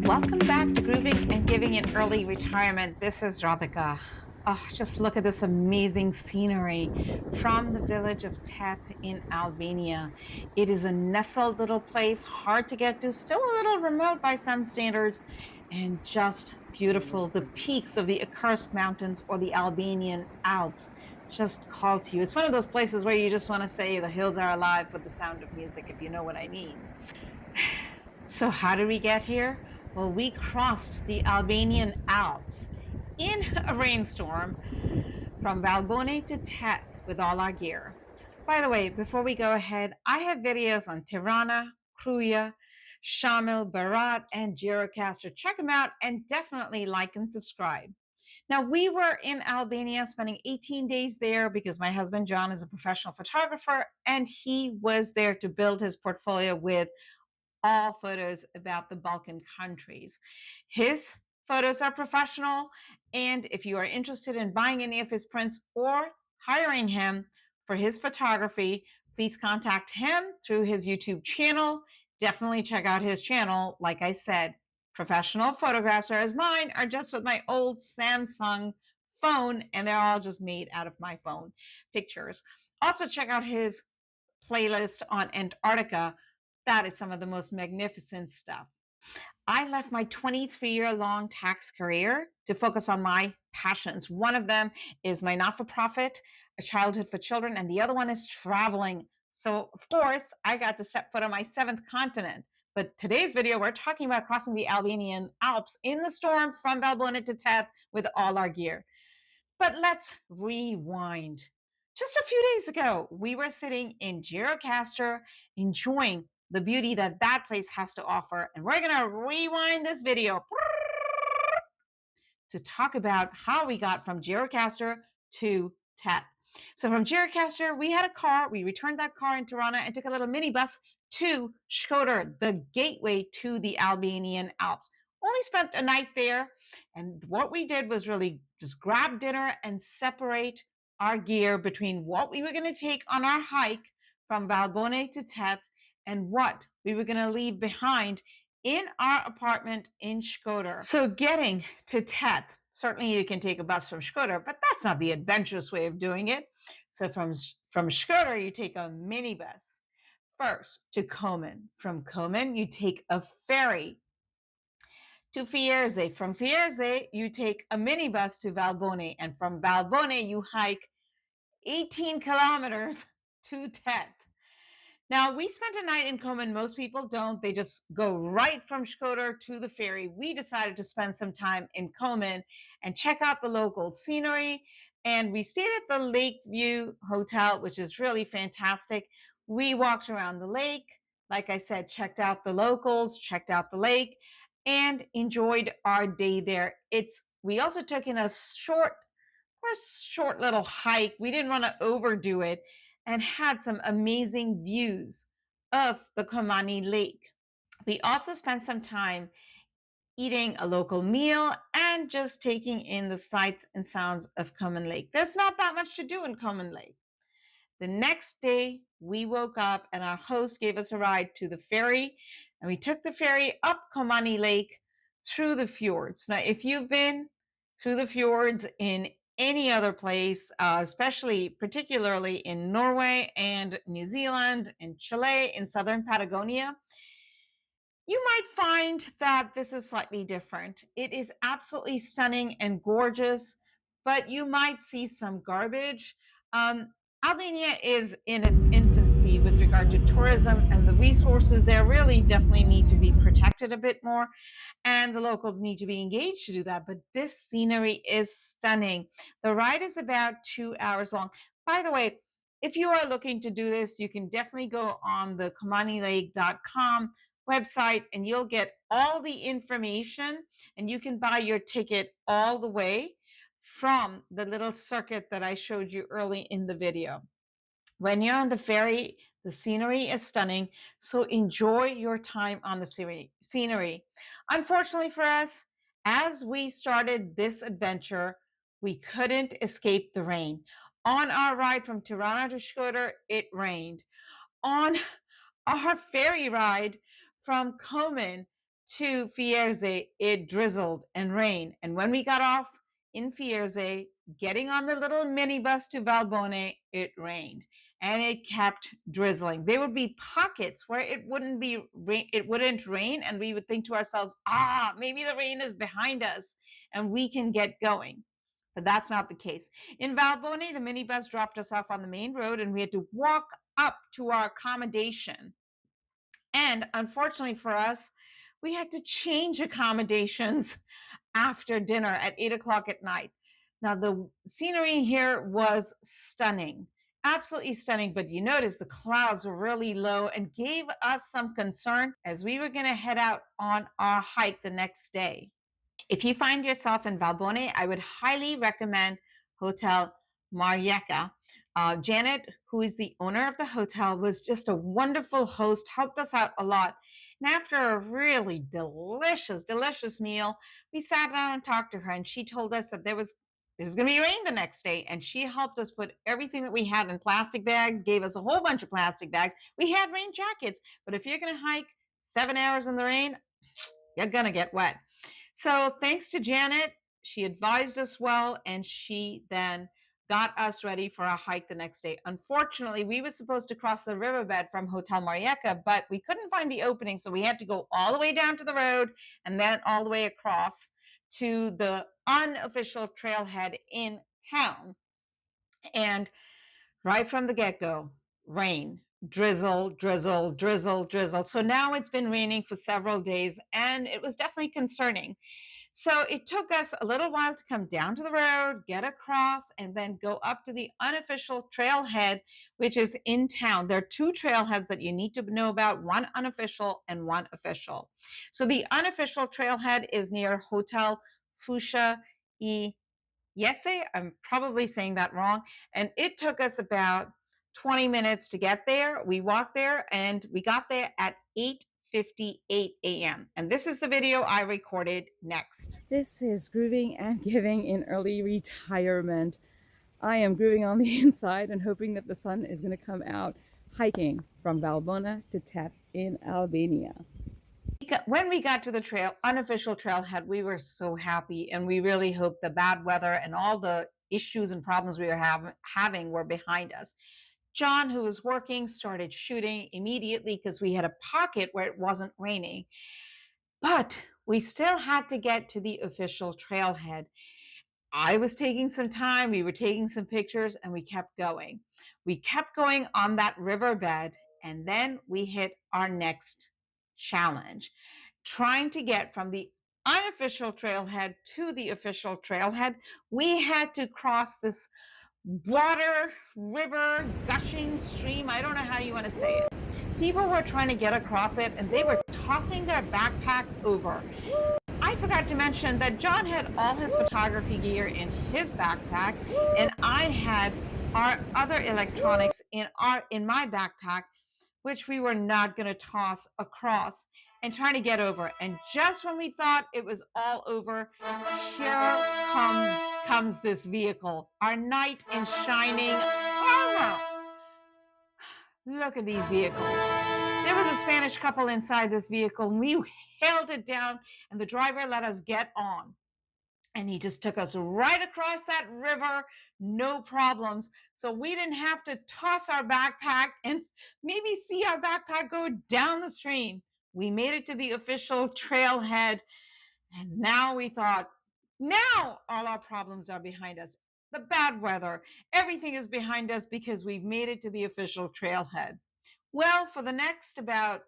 Welcome back to Grooving and Giving in Early Retirement. This is Radhika. Oh, just look at this amazing scenery from the village of Theth in Albania. It is a nestled little place, hard to get to, still a little remote by some standards, and just beautiful. The peaks of the accursed mountains or the Albanian Alps just call to you. It's one of those places where you just want to say the hills are alive with the sound of music, if you know what I mean. So, how did we get here? Well, we crossed the Albanian Alps in a rainstorm from Valbone to Theth with all our gear. By the way, before we go ahead, I have videos on Tirana, Kruja, Shamil, Berat, and Gjirokastër. Check them out and definitely like and subscribe. Now, we were in Albania spending 18 days there because my husband John is a professional photographer and he was there to build his portfolio with all photos about the Balkan countries. His photos are professional, and if you are interested in buying any of his prints or hiring him for his photography, please contact him through his YouTube channel. Definitely check out his channel. Like I said, professional photographs, whereas mine are just with my old Samsung phone, and they're all just made out of my phone pictures. Also, check out his playlist on Antarctica. That is some of the most magnificent stuff. I left my 23-year-long tax career to focus on my passions. One of them is my not-for-profit, A Childhood for Children, and the other one is traveling. So, of course, I got to step foot on my seventh continent. But today's video, we're talking about crossing the Albanian Alps in the storm from Valbonë to Theth with all our gear. But let's rewind. Just a few days ago, we were sitting in Gjirokastër enjoying the beauty that that place has to offer. And we're going to rewind this video to talk about how we got from Gjirokastër to Theth. So from Gjirokastër, we had a car. We returned that car in Tirana and took a little minibus to Shkodër, the gateway to the Albanian Alps. Only spent a night there. And what we did was really just grab dinner and separate our gear between what we were going to take on our hike from Valbonë to Theth and what we were going to leave behind in our apartment in Shkodër. So getting to Theth, certainly you can take a bus from Shkodër, but that's not the adventurous way of doing it. So from Shkodër, you take a minibus first to Komen. From Komen, you take a ferry to Fiesole. From Fiesole, you take a minibus to Valbonë. And from Valbonë, you hike 18 kilometers to Theth. Now, we spent a night in Komen. Most people don't. They just go right from Shkodër to the ferry. We decided to spend some time in Komen and check out the local scenery. And we stayed at the Lakeview Hotel, which is really fantastic. We walked around the lake. Like I said, checked out the locals, checked out the lake, and enjoyed our day there. We also took in a short little hike. We didn't want to overdo it and had some amazing views of the Komani Lake. We also spent some time eating a local meal and just taking in the sights and sounds of Komen Lake. There's not that much to do in Komen Lake. The next day, we woke up and our host gave us a ride to the ferry, and we took the ferry up Komani Lake through the fjords. Now, if you've been through the fjords in any other place, particularly in Norway and New Zealand and Chile, in southern Patagonia, you might find that this is slightly different. It is absolutely stunning and gorgeous, but you might see some garbage. Albania is in its infancy with regard to tourism, and the resources there really definitely need to be protected a bit more, and the locals need to be engaged to do that. But this scenery is stunning. The ride is about 2 hours long. By the way, if you are looking to do this, you can definitely go on the komanilake.com website and you'll get all the information, and you can buy your ticket all the way from the little circuit that I showed you early in the video. When you're on the ferry, the scenery is stunning, so enjoy your time on the scenery. Unfortunately for us, as we started this adventure, we couldn't escape the rain. On our ride from Tirana to Shkodër, it rained. On our ferry ride from Komen to Fiesole, it drizzled and rained. And when we got off in Fiesole, getting on the little minibus to Valbone, it rained and it kept drizzling. There would be pockets where it wouldn't rain, and we would think to ourselves, maybe the rain is behind us and we can get going. But that's not the case. In Valbone, the minibus dropped us off on the main road and we had to walk up to our accommodation. And unfortunately for us, we had to change accommodations after dinner at 8 o'clock at night. Now, the scenery here was stunning, absolutely stunning, but you notice the clouds were really low and gave us some concern as we were going to head out on our hike the next day. If you find yourself in Valbone, I would highly recommend Hotel Marieka. Janet, who is the owner of the hotel, was just a wonderful host, helped us out a lot. And after a really delicious meal, we sat down and talked to her, and she told us that there was going to be rain the next day, and she helped us put everything that we had in plastic bags, gave us a whole bunch of plastic bags. We had rain jackets, but if you're going to hike 7 hours in the rain, you're going to get wet. So thanks to Janet, she advised us well, and she then got us ready for a hike the next day. Unfortunately, we were supposed to cross the riverbed from Hotel Marieka, but we couldn't find the opening, so we had to go all the way down to the road and then all the way across to the unofficial trailhead in town. And right from the get-go, rain, drizzle, drizzle, drizzle, drizzle. So now it's been raining for several days, and it was definitely concerning. So it took us a little while to come down to the road, get across, and then go up to the unofficial trailhead, which is in town. There are two trailheads that you need to know about, one unofficial and one official. So the unofficial trailhead is near Hotel Fusha e Yese. I'm probably saying that wrong. And it took us about 20 minutes to get there. We walked there and we got there at 8:58 a.m. And this is the video I recorded next. This is grooving and giving in early retirement. I am grooving on the inside and hoping that the sun is going to come out, hiking from Valbonë to Theth in Albania. When we got to the unofficial trailhead, we were so happy, and we really hoped the bad weather and all the issues and problems we were having were behind us. John, who was working, started shooting immediately because we had a pocket where it wasn't raining. But we still had to get to the official trailhead. I was taking some time, we were taking some pictures, and we kept going. We kept going on that riverbed, and then we hit our next challenge, trying to get from the unofficial trailhead to the official trailhead. We had to cross this water, river, gushing stream. I don't know how you want to say it. People were trying to get across it, and they were tossing their backpacks over. I forgot to mention that John had all his photography gear in his backpack, and I had our other electronics in my backpack, which we were not going to toss across and trying to get over. And just when we thought it was all over, here comes this vehicle, our knight in shining armor. Look at these vehicles. There was a Spanish couple inside this vehicle, and we hailed it down, and the driver let us get on. And he just took us right across that river, no problems. So we didn't have to toss our backpack and maybe see our backpack go down the stream. We made it to the official trailhead, and now we thought, now all our problems are behind us. The bad weather, everything is behind us because we've made it to the official trailhead. Well, for the next about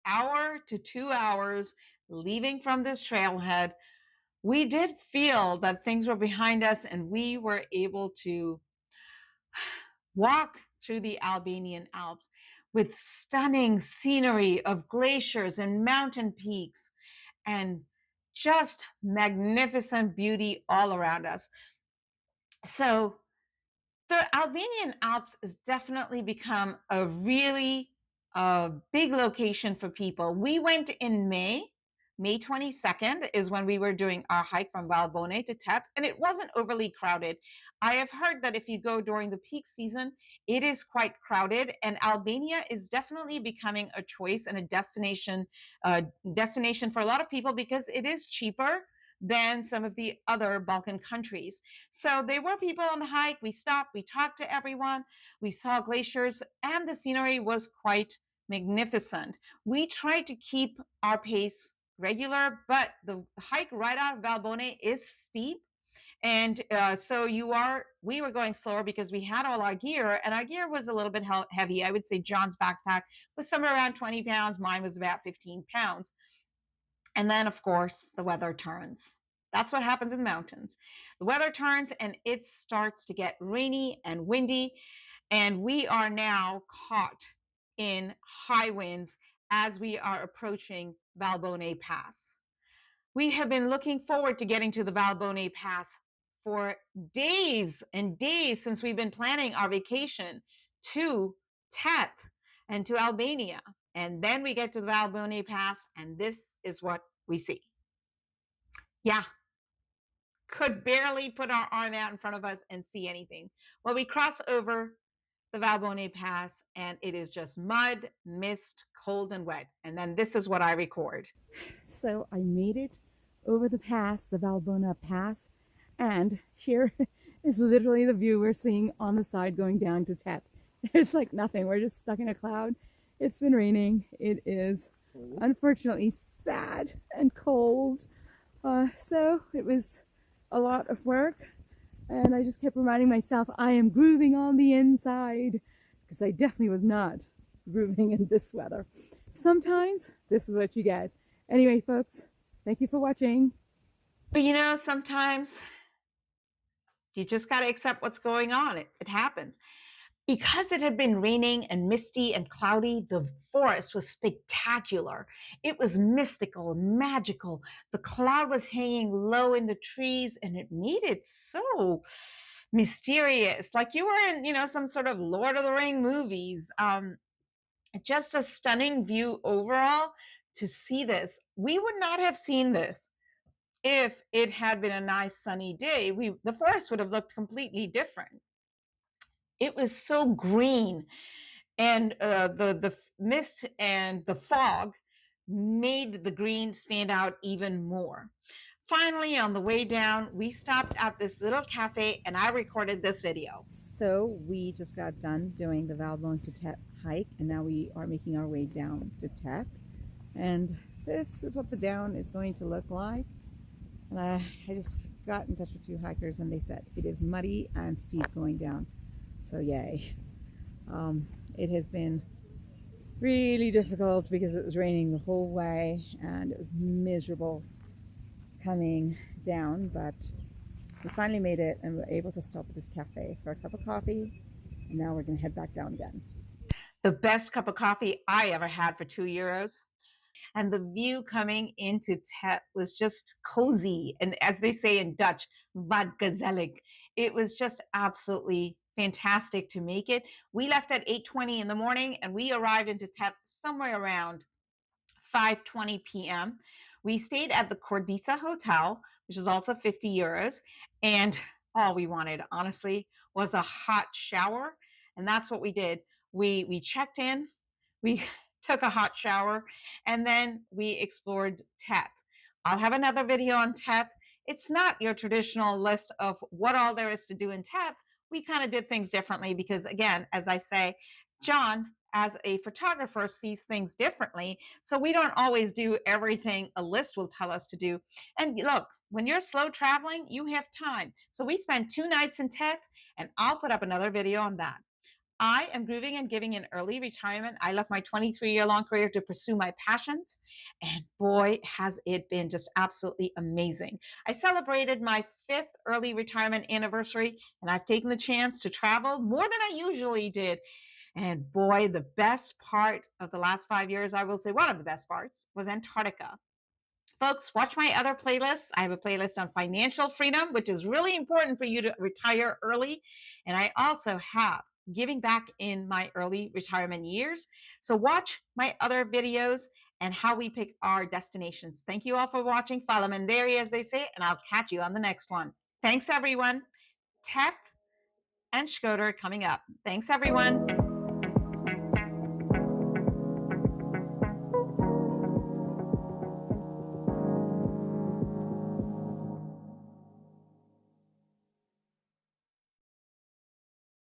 hour to 2 hours leaving from this trailhead, we did feel that things were behind us, and we were able to walk through the Albanian Alps with stunning scenery of glaciers and mountain peaks and just magnificent beauty all around us. So the Albanian Alps has definitely become a really big location for people. We went in May May 22nd is when we were doing our hike from Valbone to Theth, and it wasn't overly crowded. I have heard that if you go during the peak season, it is quite crowded, and Albania is definitely becoming a choice and a destination for a lot of people because it is cheaper than some of the other Balkan countries. So there were people on the hike. We stopped, we talked to everyone, we saw glaciers, and the scenery was quite magnificent. We tried to keep our pace regular, but the hike right out of Valbone is steep. And we were going slower because we had all our gear, and our gear was a little bit heavy. I would say John's backpack was somewhere around 20 pounds. Mine was about 15 pounds. And then, of course, the weather turns. That's what happens in the mountains. The weather turns and it starts to get rainy and windy. And we are now caught in high winds as we are approaching Valbone Pass. We have been looking forward to getting to the Valbone Pass for days and days since we've been planning our vacation to Theth and to Albania. And then we get to the Valbone Pass, and this is what we see. Yeah, could barely put our arm out in front of us and see anything. Well, we cross over the Valbone Pass, and it is just mud, mist, cold, and wet. And then this is what I record. So I made it over the pass, the Valbona Pass, and here is literally the view we're seeing on the side going down to Theth. There's like nothing. We're just stuck in a cloud. It's been raining. It is unfortunately sad and cold. So it was a lot of work, and I just kept reminding myself I am grooving on the inside, because I definitely was not grooving in this weather. Sometimes this is what you get. Anyway, folks, thank you for watching. But you know, sometimes you just got to accept what's going on. It happens. Because it had been raining and misty and cloudy, the forest was spectacular. It was mystical and magical. The cloud was hanging low in the trees, and it made it so mysterious, like you were in, some sort of Lord of the Ring movies. Just a stunning view overall. To see this, we would not have seen this if it had been a nice sunny day. The forest would have looked completely different. It was so green, and the mist and the fog made the green stand out even more. Finally, on the way down, we stopped at this little cafe, and I recorded this video. So we just got done doing the Valbone to Theth hike, and now we are making our way down to Theth. And this is what the down is going to look like. And I just got in touch with two hikers, and they said it is muddy and steep going down. So yay. It has been really difficult because it was raining the whole way, and it was miserable coming down, but we finally made it, and we're able to stop at this cafe for a cup of coffee, and now we're going to head back down again. The best cup of coffee I ever had for €2. And the view coming into Theth was just cozy. And as they say in Dutch, wat gezellig. It was just absolutely fantastic to make it. We left at 8:20 in the morning, and we arrived into Theth somewhere around 5:20 p.m. We stayed at the Cordisa Hotel, which is also €50. And all we wanted, honestly, was a hot shower. And that's what we did. We checked in, we took a hot shower, and then we explored Theth. I'll have another video on Theth. It's not your traditional list of what all there is to do in Theth. We kind of did things differently because, again, as I say, John, as a photographer, sees things differently. So we don't always do everything a list will tell us to do. And look, when you're slow traveling, you have time. So we spent 2 nights in Theth, and I'll put up another video on that. I am grooving and giving an early retirement. I left my 23-year-long career to pursue my passions, and boy, has it been just absolutely amazing. I celebrated my 5th early retirement anniversary, and I've taken the chance to travel more than I usually did. And boy, the best part of the last 5 years, I will say one of the best parts, was Antarctica. Folks, watch my other playlists. I have a playlist on financial freedom, which is really important for you to retire early. And I also have giving back in my early retirement years. So watch my other videos, and how we pick our destinations. Thank you all for watching. Falamanderi, as they say, and I'll catch you on the next one. Thanks, everyone. Theth and Shkodër coming up. Thanks, everyone.